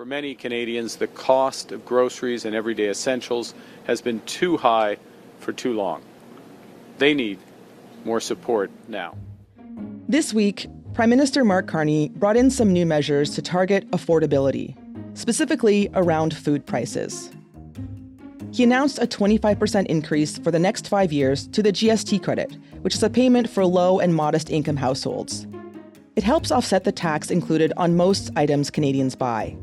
For many Canadians, the cost of groceries and everyday essentials has been too high for too long. They need more support now. This week, Prime Minister Mark Carney brought in some new measures to target affordability, specifically around food prices. He announced a 25% increase for the next 5 years to the GST credit, which is a payment for low and modest income households. It helps offset the tax included on most items Canadians buy.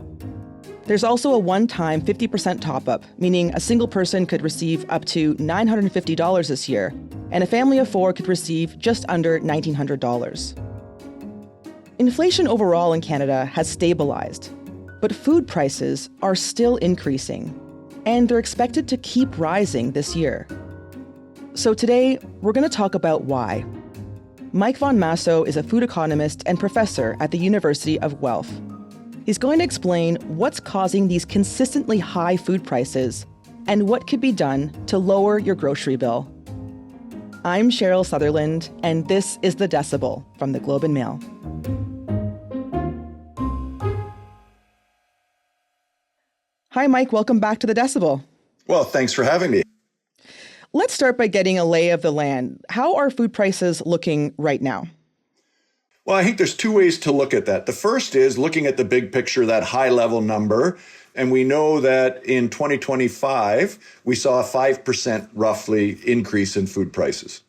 There's also a one-time 50% top-up, meaning a single person could receive up to $950 this year, and a family of four could receive just under $1,900. Inflation overall in Canada has stabilized, but food prices are still increasing, and they're expected to keep rising this year. So today, we're going to talk about why. Mike von Massow is a food economist and professor at the University of Guelph. He's going to explain what's causing these consistently high food prices and what could be done to lower your grocery bill. I'm Cheryl Sutherland, and this is The Decibel from the Globe and Mail. Hi, Mike. Welcome back to The Decibel. Well, thanks for having me. Let's start by getting a lay of the land. How are food prices looking right now? Well, I think there's two ways to look at that. The first is looking at the big picture, that high-level number. And we know that in 2025, we saw a 5% roughly increase in food prices.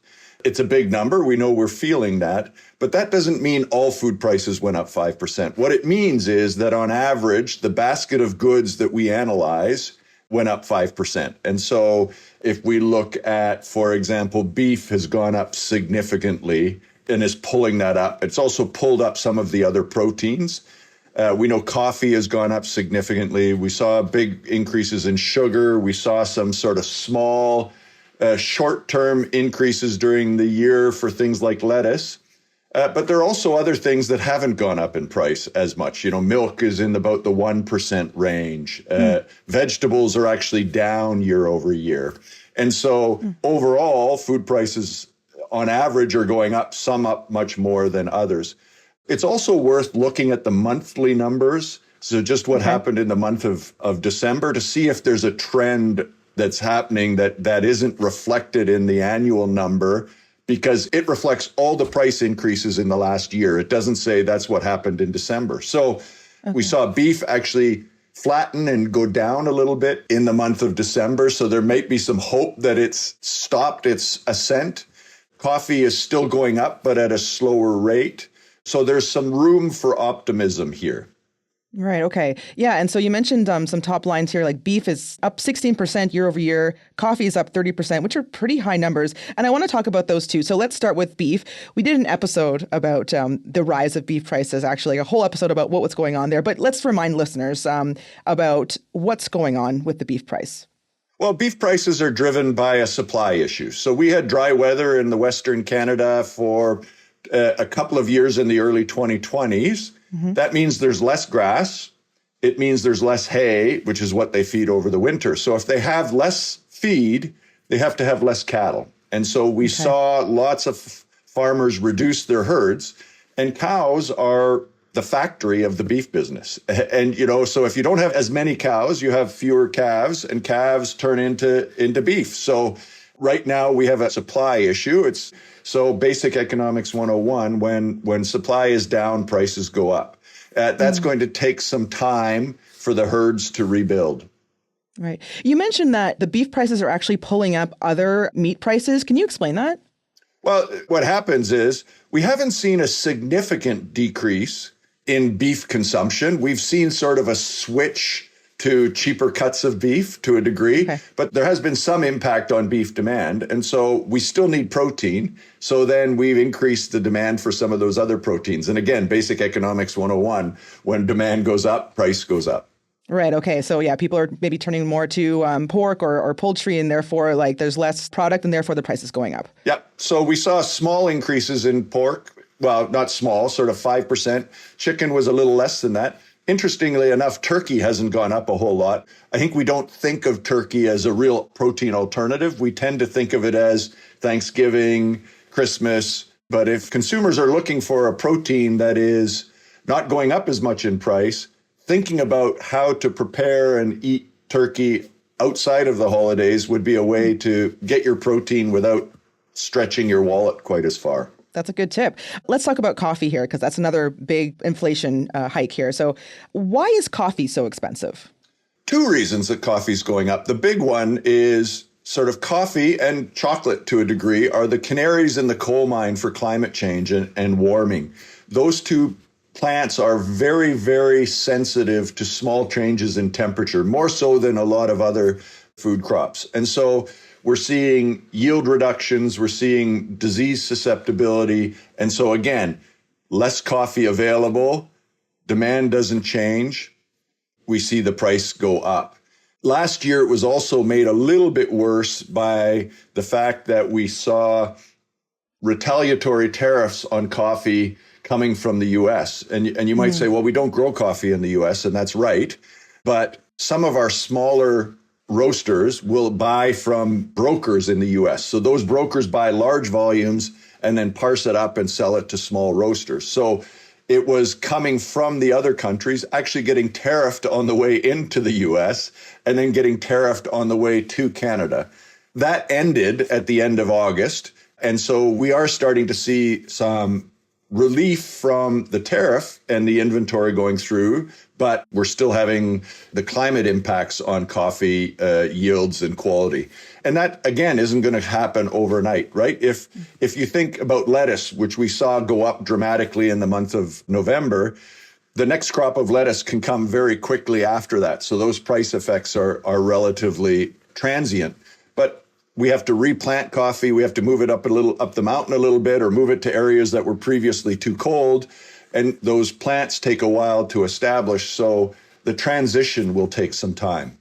It's a big number. We know we're feeling that. But that doesn't mean all food prices went up 5%. What it means is that on average, the basket of goods that we analyze went up 5%. And so if we look at, for example, beef has gone up significantly and is pulling that up. It's also pulled up some of the other proteins. We know coffee has gone up significantly. We saw big increases in sugar. We saw some sort of small short-term increases during the year for things like lettuce. But there are also other things that haven't gone up in price as much. You know, milk is in about the 1% range. Vegetables are actually down year over year. And so overall, food prices on average are going up, some up much more than others. It's also worth looking at the monthly numbers. So just what happened in the month of December to see if there's a trend that's happening that isn't reflected in the annual number, because it reflects all the price increases in the last year. It doesn't say that's what happened in December. So we saw beef actually flatten and go down a little bit in the month of December. So there might be some hope that it's stopped its ascent. Coffee is still going up, but at a slower rate. So there's some room for optimism here. Right. Okay. Yeah. And so you mentioned some top lines here, like beef is up 16% year over year. Coffee is up 30%, which are pretty high numbers. And I want to talk about those two. So let's start with beef. We did an episode about the rise of beef prices, actually, a whole episode about what was going on there. But let's remind listeners about what's going on with the beef price. Well, beef prices are driven by a supply issue. So we had dry weather in the Western Canada for a couple of years in the early 2020s. That means there's less grass. It means there's less hay, which is what they feed over the winter. So if they have less feed, they have to have less cattle. And so we saw lots of farmers reduce their herds, and cows are the factory of the beef business. And, you know, so if you don't have as many cows, you have fewer calves, and calves turn into beef. So right now we have a supply issue. It's so basic economics 101, when supply is down, prices go up. That's going to take some time for the herds to rebuild. Right. You mentioned that the beef prices are actually pulling up other meat prices. Can you explain that? Well, what happens is we haven't seen a significant decrease in beef consumption. We've seen sort of a switch to cheaper cuts of beef to a degree, but there has been some impact on beef demand. And so we still need protein. So then we've increased the demand for some of those other proteins. And again, basic economics 101, when demand goes up, price goes up. Right. Okay. So yeah, people are maybe turning more to pork or poultry, and therefore like there's less product and therefore the price is going up. Yep. So we saw small increases in pork. Well, not small, sort of 5%. Chicken was a little less than that. Interestingly enough, turkey hasn't gone up a whole lot. I think we don't think of turkey as a real protein alternative. We tend to think of it as Thanksgiving, Christmas. But if consumers are looking for a protein that is not going up as much in price, thinking about how to prepare and eat turkey outside of the holidays would be a way to get your protein without stretching your wallet quite as far. That's a good tip. Let's talk about coffee here, because that's another big inflation hike here. So why is coffee so expensive? Two reasons that coffee's going up. The big one is sort of coffee and chocolate to a degree are the canaries in the coal mine for climate change and warming. Those two plants are very, very sensitive to small changes in temperature, more so than a lot of other food crops. And so we're seeing yield reductions, we're seeing disease susceptibility. And so again, less coffee available, demand doesn't change, we see the price go up. Last year, it was also made a little bit worse by the fact that we saw retaliatory tariffs on coffee coming from the U.S. And you might say, well, we don't grow coffee in the U.S., and that's right. But some of our smaller roasters will buy from brokers in the U.S. So those brokers buy large volumes and then parse it up and sell it to small roasters. So it was coming from the other countries, actually getting tariffed on the way into the U.S. and then getting tariffed on the way to Canada. That ended at the end of August. And so we are starting to see some relief from the tariff and the inventory going through, but we're still having the climate impacts on coffee yields and quality. And that, again, isn't going to happen overnight, right? If you think about lettuce, which we saw go up dramatically in the month of November, the next crop of lettuce can come very quickly after that. So those price effects are relatively transient. But we have to replant coffee. We have to move it up the mountain a little bit, or move it to areas that were previously too cold. And those plants take a while to establish. So the transition will take some time.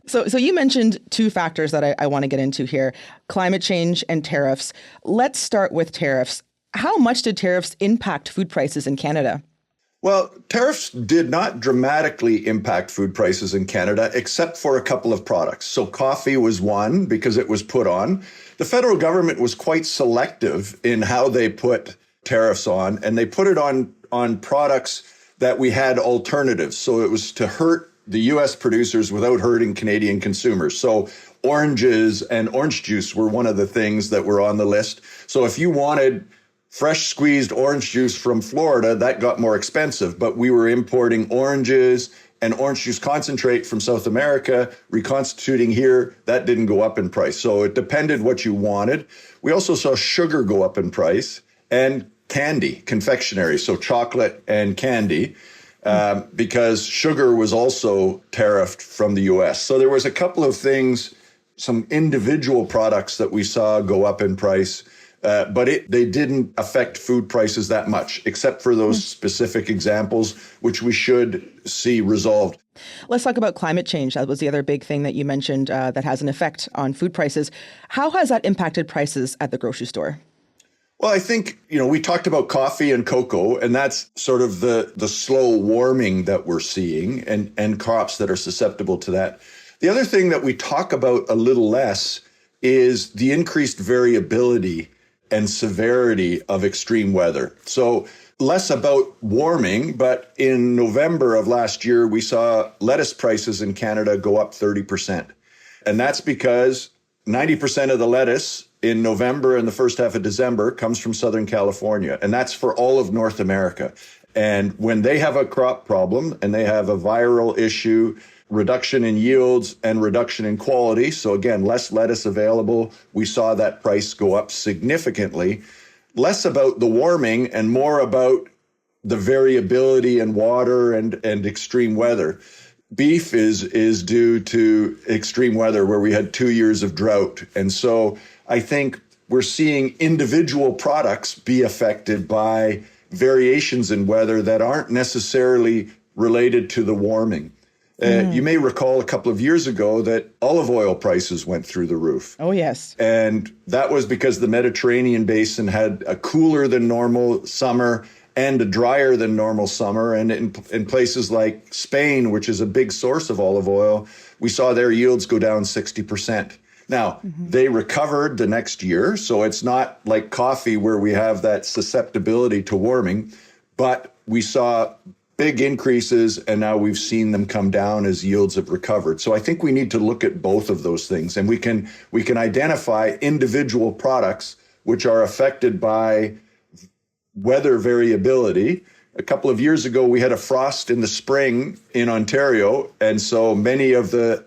So you mentioned two factors that I want to get into here, climate change and tariffs. Let's start with tariffs. How much did tariffs impact food prices in Canada? Well, tariffs did not dramatically impact food prices in Canada, except for a couple of products. So coffee was one because it was put on. The federal government was quite selective in how they put tariffs on, and they put it on products that we had alternatives. So it was to hurt the U.S. producers without hurting Canadian consumers. So oranges and orange juice were one of the things that were on the list. So if you wanted fresh squeezed orange juice from Florida, that got more expensive, but we were importing oranges and orange juice concentrate from South America, reconstituting here, that didn't go up in price. So it depended what you wanted. We also saw sugar go up in price and candy, confectionery, so chocolate and candy, because sugar was also tariffed from the US. So there was a couple of things, some individual products that we saw go up in price, but they didn't affect food prices that much, except for those specific examples, which we should see resolved. Let's talk about climate change. That was the other big thing that you mentioned that has an effect on food prices. How has that impacted prices at the grocery store? Well, I think, we talked about coffee and cocoa, and that's sort of the slow warming that we're seeing and crops that are susceptible to that. The other thing that we talk about a little less is the increased variability and severity of extreme weather. So less about warming, but in November of last year, we saw lettuce prices in Canada go up 30%. And that's because 90% of the lettuce in November and the first half of December comes from Southern California. And that's for all of North America. And when they have a crop problem and they have a viral issue, reduction in yields and reduction in quality, so again, less lettuce available, we saw that price go up significantly. Less about the warming and more about the variability in water and extreme weather. Beef is due to extreme weather where we had 2 years of drought. And so I think we're seeing individual products be affected by variations in weather that aren't necessarily related to the warming. You may recall a couple of years ago that olive oil prices went through the roof. Oh, yes. And that was because the Mediterranean basin had a cooler than normal summer and a drier than normal summer. And in places like Spain, which is a big source of olive oil, we saw their yields go down 60%. Now, they recovered the next year, so it's not like coffee where we have that susceptibility to warming, but we saw big increases, and now we've seen them come down as yields have recovered. So I think we need to look at both of those things, and we can identify individual products which are affected by weather variability. A couple of years ago, we had a frost in the spring in Ontario, and so many of the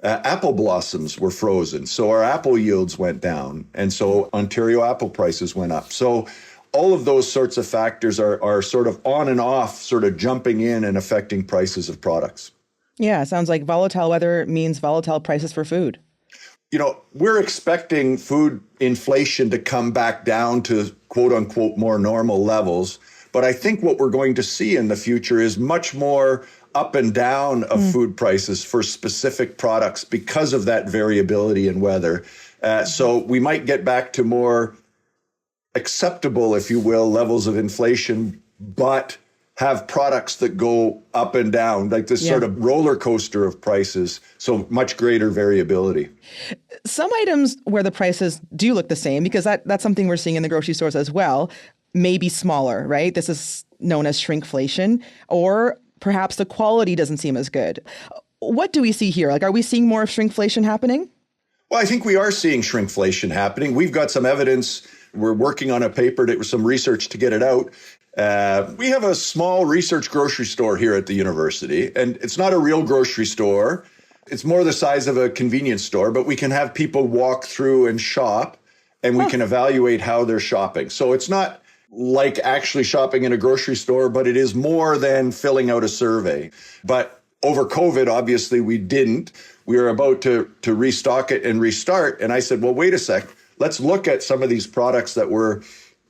apple blossoms were frozen. So our apple yields went down, and so Ontario apple prices went up. So all of those sorts of factors are sort of on and off, sort of jumping in and affecting prices of products. Yeah, sounds like volatile weather means volatile prices for food. You know, we're expecting food inflation to come back down to quote unquote more normal levels. But I think what we're going to see in the future is much more up and down of food prices for specific products because of that variability in weather. So we might get back to more acceptable, if you will, levels of inflation, but have products that go up and down, like this sort of roller coaster of prices, so much greater variability. Some items where the prices do look the same, because that's something we're seeing in the grocery stores as well, may be smaller, right? This is known as shrinkflation, or perhaps the quality doesn't seem as good. What do we see here? Like, are we seeing more of shrinkflation happening? Well, I think we are seeing shrinkflation happening. We've got some evidence. We're working on a paper, some research to get it out. We have a small research grocery store here at the university, and it's not a real grocery store. It's more the size of a convenience store, but we can have people walk through and shop, and we can evaluate how they're shopping. So it's not like actually shopping in a grocery store, but it is more than filling out a survey. But over COVID, obviously, we didn't. We were about to restock it and restart. And I said, well, wait a sec. Let's look at some of these products that were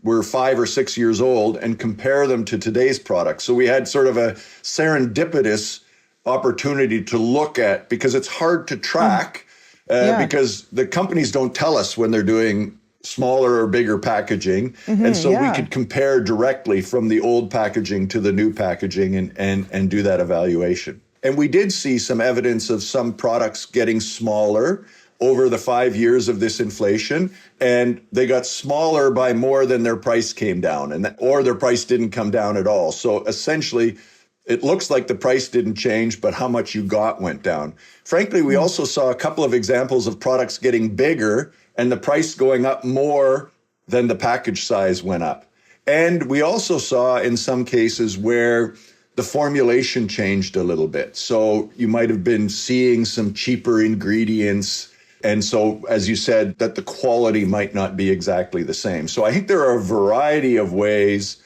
5 or 6 years old and compare them to today's products. So we had sort of a serendipitous opportunity to look at, because it's hard to track because the companies don't tell us when they're doing smaller or bigger packaging. And so we could compare directly from the old packaging to the new packaging and do that evaluation. And we did see some evidence of some products getting smaller over the 5 years of this inflation, and they got smaller by more than their price came down, or their price didn't come down at all. So essentially, it looks like the price didn't change, but how much you got went down. Frankly, we also saw a couple of examples of products getting bigger and the price going up more than the package size went up. And we also saw in some cases where the formulation changed a little bit. So you might have been seeing some cheaper ingredients. And so, as you said, that the quality might not be exactly the same. So I think there are a variety of ways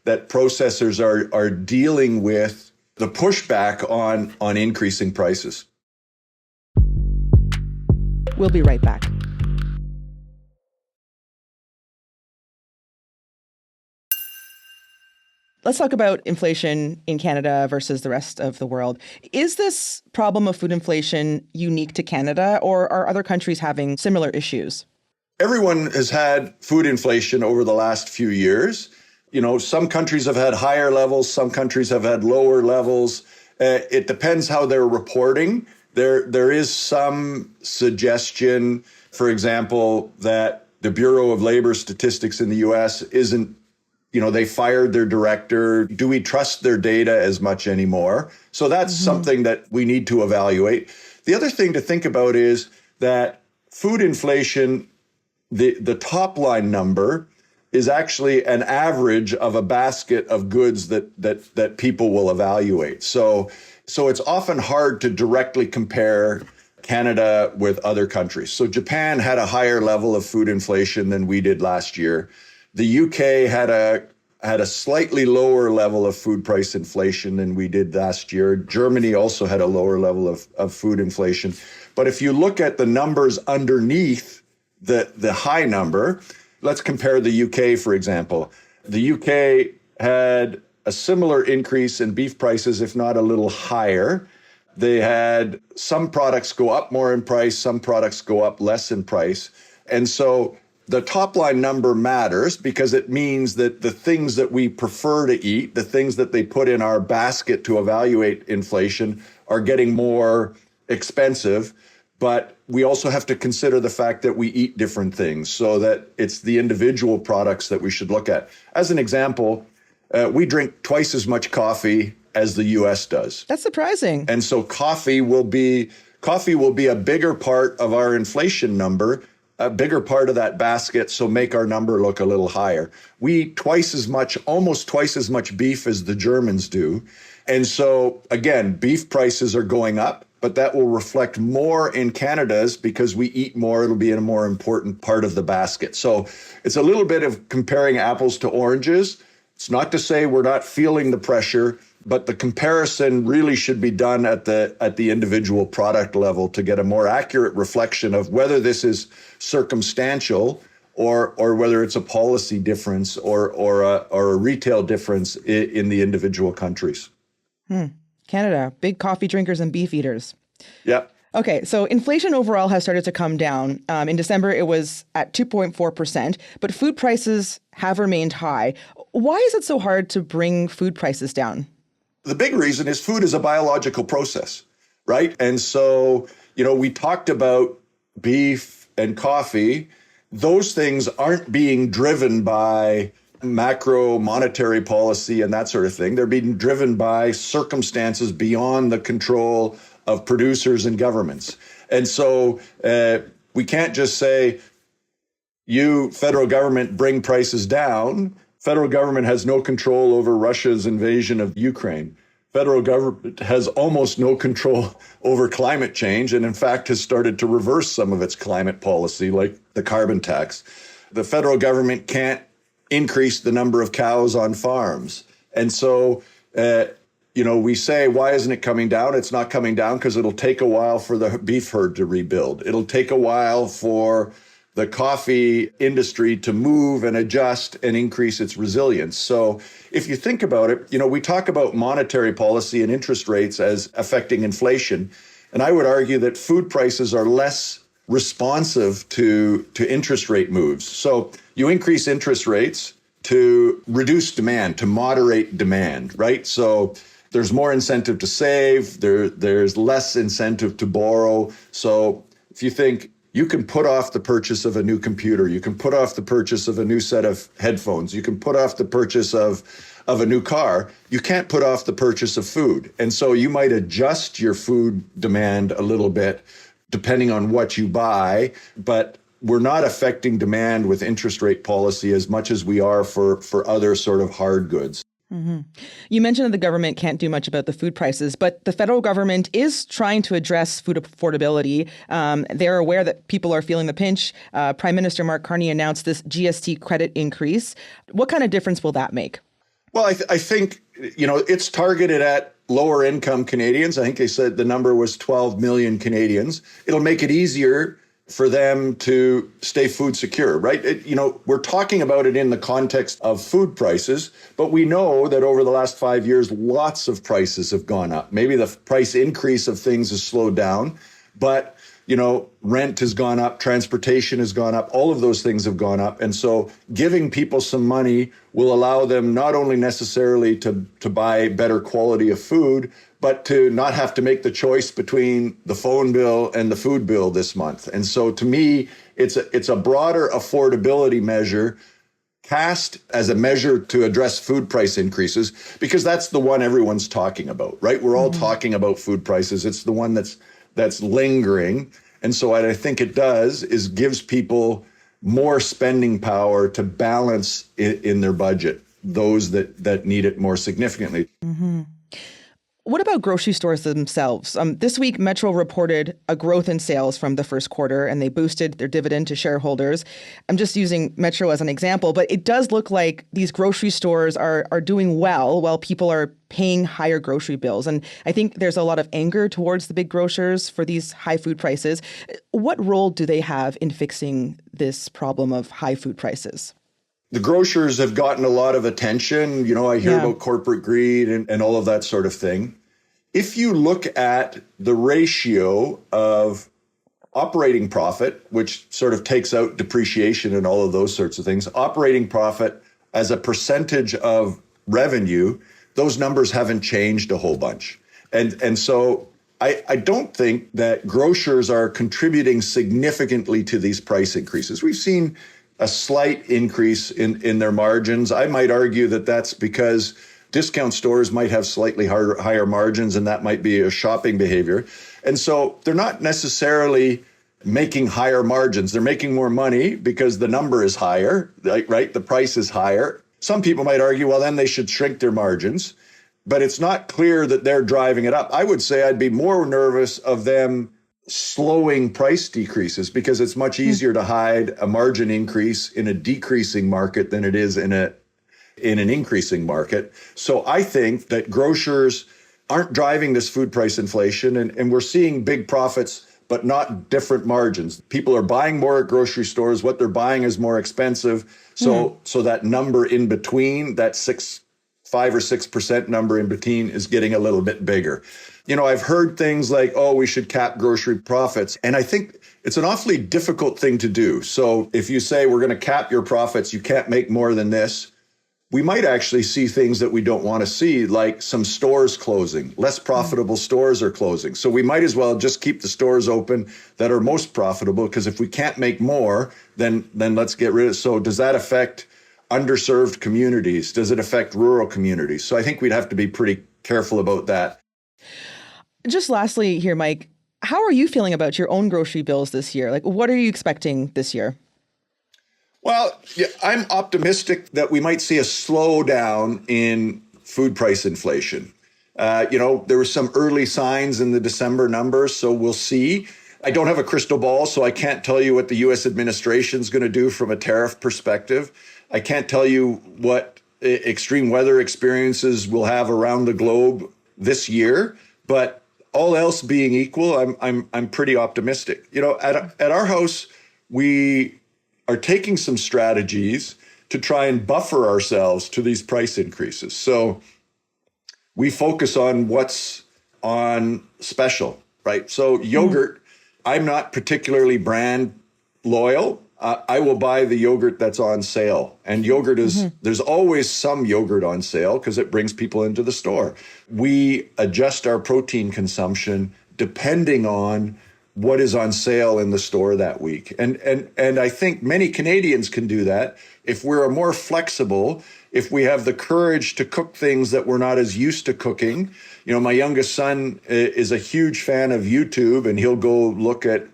that processors are dealing with the pushback on increasing prices. We'll be right back. Let's talk about inflation in Canada versus the rest of the world. Is this problem of food inflation unique to Canada, or are other countries having similar issues? Everyone has had food inflation over the last few years. You know, some countries have had higher levels, some countries have had lower levels. It depends how they're reporting. There is some suggestion, for example, that the Bureau of Labor Statistics in the US isn't, they fired their director. Do we trust their data as much anymore? So that's something that we need to evaluate. The other thing to think about is that food inflation, the top line number, is actually an average of a basket of goods that people will evaluate. So it's often hard to directly compare Canada with other countries. So Japan had a higher level of food inflation than we did last year. The UK had a slightly lower level of food price inflation than we did last year. Germany also had a lower level of food inflation. But if you look at the numbers underneath the high number, let's compare the UK, for example. The UK had a similar increase in beef prices, if not a little higher. They had some products go up more in price, some products go up less in price. And so the top line number matters because it means that the things that we prefer to eat, the things that they put in our basket to evaluate inflation, are getting more expensive. But we also have to consider the fact that we eat different things, so that it's the individual products that we should look at. As an example, we drink twice as much coffee as the US does. That's surprising. And so coffee will be a bigger part of our inflation number, a bigger part of that basket, so make our number look a little higher. We eat almost twice as much beef as the Germans do. And so, again, beef prices are going up, but that will reflect more in Canada's because we eat more. It'll be a more important part of the basket. So it's a little bit of comparing apples to oranges. It's not to say we're not feeling the pressure, but the comparison really should be done at the individual product level to get a more accurate reflection of whether this is circumstantial or whether it's a policy difference or a retail difference in the individual countries. Canada, big coffee drinkers and beef eaters. Yep. Okay, so inflation overall has started to come down. In December, it was at 2.4%, but food prices have remained high. Why is it so hard to bring food prices down? The big reason is food is a biological process, right? And so, we talked about beef and coffee. Those things aren't being driven by macro monetary policy and that sort of thing. They're being driven by circumstances beyond the control of producers and governments. And so we can't just say, you, federal government, bring prices down. Federal government has no control over Russia's invasion of Ukraine. Federal government has almost no control over climate change and, in fact, has started to reverse some of its climate policy, like the carbon tax. The federal government can't increase the number of cows on farms. And so, we say, why isn't it coming down? It's not coming down because it'll take a while for the beef herd to rebuild. It'll take a while for the coffee industry to move and adjust and increase its resilience. So if you think about it, we talk about monetary policy and interest rates as affecting inflation. And I would argue that food prices are less responsive to interest rate moves. So you increase interest rates to reduce demand, to moderate demand, right? So there's more incentive to save, there's less incentive to borrow. So if you think you can put off the purchase of a new computer, you can put off the purchase of a new set of headphones, you can put off the purchase of a new car, you can't put off the purchase of food. And so you might adjust your food demand a little bit depending on what you buy, but we're not affecting demand with interest rate policy as much as we are for other sort of hard goods. Mm-hmm. You mentioned that the government can't do much about the food prices, but the federal government is trying to address food affordability. They're aware that people are feeling the pinch. Prime Minister Mark Carney announced this GST credit increase. What kind of difference will that make? Well, I think, it's targeted at lower income Canadians. I think they said the number was 12 million Canadians. It'll make it easier for them to stay food secure, right? We're talking about it in the context of food prices, but we know that over the last 5 years, lots of prices have gone up. Maybe the price increase of things has slowed down, but rent has gone up, transportation has gone up, all of those things have gone up. And so giving people some money will allow them not only necessarily to buy better quality of food, but to not have to make the choice between the phone bill and the food bill this month. And so to me, it's a broader affordability measure cast as a measure to address food price increases, because that's the one everyone's talking about, right? We're all talking about food prices. It's the one that's lingering. And so what I think it does is gives people more spending power to balance in their budget, those that need it more significantly. Mm-hmm. What about grocery stores themselves? This week, Metro reported a growth in sales from the first quarter, and they boosted their dividend to shareholders. I'm just using Metro as an example, but it does look like these grocery stores are doing well while people are paying higher grocery bills. And I think there's a lot of anger towards the big grocers for these high food prices. What role do they have in fixing this problem of high food prices? The grocers have gotten a lot of attention. I hear about corporate greed and all of that sort of thing. If you look at the ratio of operating profit, which sort of takes out depreciation and all of those sorts of things, operating profit as a percentage of revenue, those numbers haven't changed a whole bunch. And so I don't think that grocers are contributing significantly to these price increases. We've seen a slight increase in their margins. I might argue that that's because discount stores might have slightly higher margins, and that might be a shopping behavior. And so they're not necessarily making higher margins. They're making more money because the number is higher, right? The price is higher. Some people might argue, well, then they should shrink their margins, but it's not clear that they're driving it up. I would say I'd be more nervous of them slowing price decreases because it's much easier to hide a margin increase in a decreasing market than it is in an increasing market. So I think that grocers aren't driving this food price inflation, and we're seeing big profits, but not different margins. People are buying more at grocery stores. What they're buying is more expensive. So that number in between, that 5 or 6% number in between is getting a little bit bigger. You know, I've heard things like, oh, we should cap grocery profits. And I think it's an awfully difficult thing to do. So if you say we're going to cap your profits, you can't make more than this, we might actually see things that we don't want to see, like some stores closing. Less profitable stores are closing. So we might as well just keep the stores open that are most profitable, because if we can't make more, then let's get rid of it. So does that affect underserved communities? Does it affect rural communities? So I think we'd have to be pretty careful about that. Just lastly here, Mike, how are you feeling about your own grocery bills this year? Like, what are you expecting this year? Well, yeah, I'm optimistic that we might see a slowdown in food price inflation. There were some early signs in the December numbers, so we'll see. I don't have a crystal ball, so I can't tell you what the U.S. administration is going to do from a tariff perspective. I can't tell you what extreme weather experiences we'll have around the globe this year, but all else being equal, I'm pretty optimistic. You know, at our house, we are taking some strategies to try and buffer ourselves to these price increases. So we focus on what's on special, right? So yogurt, I'm not particularly brand loyal. I will buy the yogurt that's on sale. And yogurt is, there's always some yogurt on sale because it brings people into the store. We adjust our protein consumption depending on what is on sale in the store that week. And I think many Canadians can do that if we're more flexible, if we have the courage to cook things that we're not as used to cooking. You know, my youngest son is a huge fan of YouTube, and he'll go look at,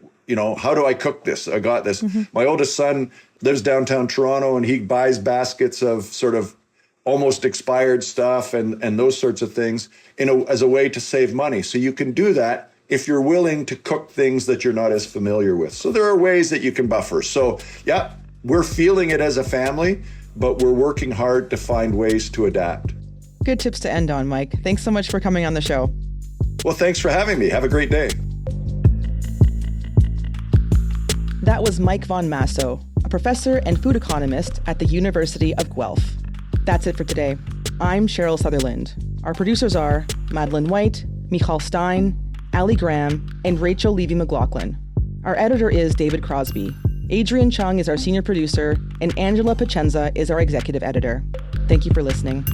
how do I cook this? I got this. My oldest son lives downtown Toronto, and he buys baskets of sort of almost expired stuff and those sorts of things as a way to save money. So you can do that if you're willing to cook things that you're not as familiar with. So there are ways that you can buffer. So yeah, we're feeling it as a family, but we're working hard to find ways to adapt. Good tips to end on, Mike. Thanks so much for coming on the show. Well, thanks for having me. Have a great day. That was Mike von Massow, a professor and food economist at the University of Guelph. That's it for today. I'm Cheryl Sutherland. Our producers are Madeline White, Michal Stein, Ali Graham, and Rachel Levy-McLaughlin. Our editor is David Crosby. Adrian Chung is our senior producer, and Angela Pacenza is our executive editor. Thank you for listening.